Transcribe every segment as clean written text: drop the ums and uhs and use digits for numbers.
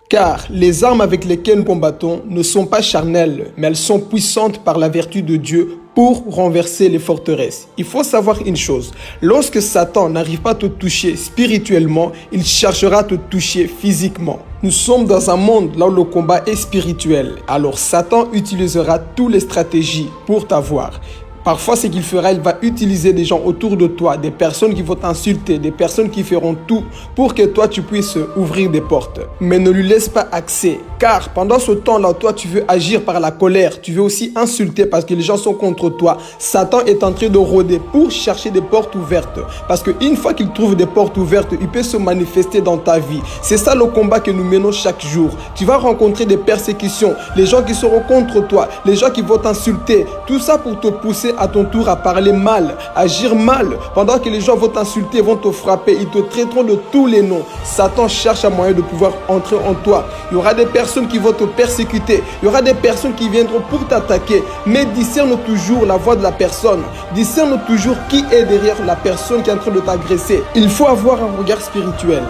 Car les armes avec lesquelles nous combattons ne sont pas charnelles, mais elles sont puissantes par la vertu de Dieu pour renverser les forteresses. Il faut savoir une chose, lorsque Satan n'arrive pas à te toucher spirituellement, il cherchera à te toucher physiquement. Nous sommes dans un monde là où le combat est spirituel, alors Satan utilisera toutes les stratégies pour t'avoir. Parfois, ce qu'il fera, il va utiliser des gens autour de toi, des personnes qui vont t'insulter, des personnes qui feront tout pour que toi, tu puisses ouvrir des portes. Mais ne lui laisse pas accès, car pendant ce temps-là, toi, tu veux agir par la colère, tu veux aussi insulter parce que les gens sont contre toi. Satan est en train de rôder pour chercher des portes ouvertes, parce qu'une fois qu'il trouve des portes ouvertes, il peut se manifester dans ta vie. C'est ça le combat que nous menons chaque jour. Tu vas rencontrer des persécutions, les gens qui seront contre toi, les gens qui vont t'insulter, tout ça pour te pousser à ton tour à parler mal, agir mal. Pendant que les gens vont t'insulter, vont te frapper, ils te traiteront de tous les noms. Satan cherche un moyen de pouvoir entrer en toi. Il y aura des personnes qui vont te persécuter, il y aura des personnes qui viendront pour t'attaquer. Mais discerne toujours la voix de la personne, discerne toujours qui est derrière la personne qui est en train de t'agresser. Il faut avoir un regard spirituel.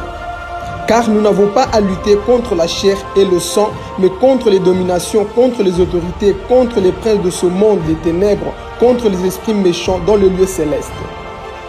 Car nous n'avons pas à lutter contre la chair et le sang, mais contre les dominations, contre les autorités, contre les princes de ce monde des ténèbres, contre les esprits méchants dans le lieu céleste.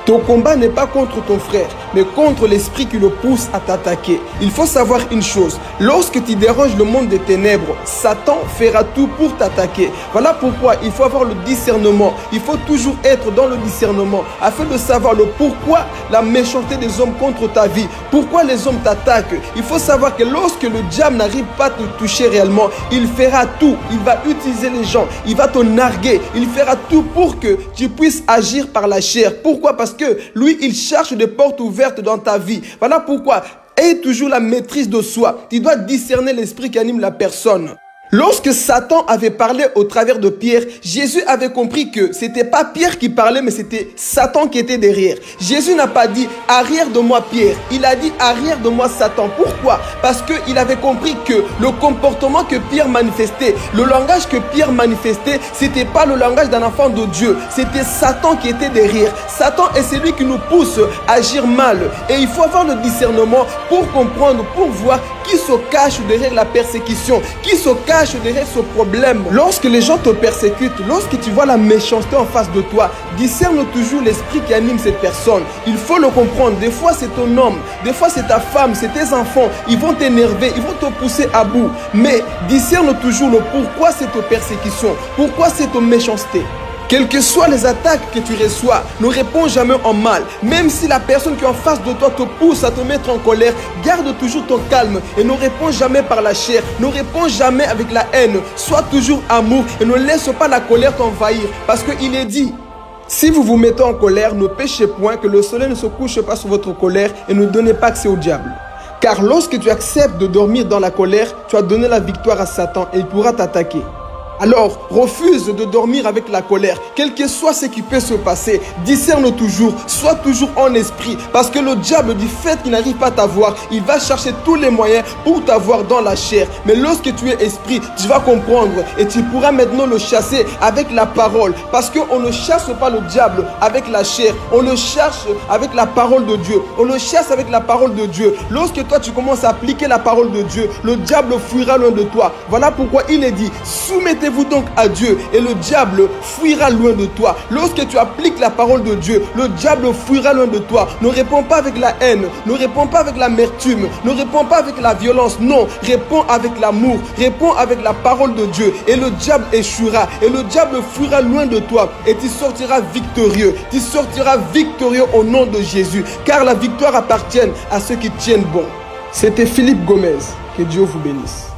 Ton combat n'est pas contre ton frère, mais contre l'esprit qui le pousse à t'attaquer. Il faut savoir une chose, lorsque tu déranges le monde des ténèbres, Satan fera tout pour t'attaquer. Voilà pourquoi il faut avoir le discernement. Il faut toujours être dans le discernement afin de savoir le pourquoi la méchanceté des hommes contre ta vie, pourquoi les hommes t'attaquent. Il faut savoir que lorsque le diable n'arrive pas à te toucher réellement, il fera tout. Il va utiliser les gens, il va te narguer, il fera tout pour que tu puisses agir par la chair. Pourquoi? Parce que lui, il cherche des portes ouvertes dans ta vie. Voilà pourquoi, aie toujours la maîtrise de soi. Tu dois discerner l'esprit qui anime la personne. Lorsque Satan avait parlé au travers de Pierre, Jésus avait compris que c'était pas Pierre qui parlait, mais c'était Satan qui était derrière. Jésus n'a pas dit « arrière de moi Pierre », il a dit « arrière de moi Satan ». Pourquoi? Parce qu'il avait compris que le comportement que Pierre manifestait, le langage que Pierre manifestait, c'était pas le langage d'un enfant de Dieu, c'était Satan qui était derrière. Satan est celui qui nous pousse à agir mal. Et il faut avoir le discernement pour comprendre, pour voir qui se cache derrière la persécution, qui se cache derrière ce problème. Lorsque les gens te persécutent, lorsque tu vois la méchanceté en face de toi, discerne toujours l'esprit qui anime cette personne. Il faut le comprendre. Des fois c'est ton homme, des fois c'est ta femme, c'est tes enfants. Ils vont t'énerver, ils vont te pousser à bout. Mais discerne toujours le pourquoi cette persécution, pourquoi cette méchanceté. Quelles que soient les attaques que tu reçois, ne réponds jamais en mal. Même si la personne qui est en face de toi te pousse à te mettre en colère, garde toujours ton calme et ne réponds jamais par la chair. Ne réponds jamais avec la haine. Sois toujours amour et ne laisse pas la colère t'envahir. Parce qu'il est dit, si vous vous mettez en colère, ne péchez point, que le soleil ne se couche pas sur votre colère et ne donnez pas accès au diable. Car lorsque tu acceptes de dormir dans la colère, tu as donné la victoire à Satan et il pourra t'attaquer. Alors, refuse de dormir avec la colère. Quel que soit ce qui peut se passer, discerne toujours, sois toujours en esprit. Parce que le diable, du fait qu'il n'arrive pas à t'avoir, il va chercher tous les moyens pour t'avoir dans la chair. Mais lorsque tu es esprit, tu vas comprendre et tu pourras maintenant le chasser avec la parole. Parce qu'on ne chasse pas le diable avec la chair, on le cherche avec la parole de Dieu. On le chasse avec la parole de Dieu. Lorsque toi tu commences à appliquer la parole de Dieu, le diable fuira loin de toi. Voilà pourquoi il est dit, soumettez-vous donc à Dieu et le diable fuira loin de toi. Lorsque tu appliques la parole de Dieu, le diable fuira loin de toi. Ne réponds pas avec la haine, ne réponds pas avec l'amertume, ne réponds pas avec la violence. Non, réponds avec l'amour, réponds avec la parole de Dieu et le diable échouera et le diable fuira loin de toi et tu sortiras victorieux. Tu sortiras victorieux au nom de Jésus, car la victoire appartient à ceux qui tiennent bon. C'était Philippe Gomez. Que Dieu vous bénisse.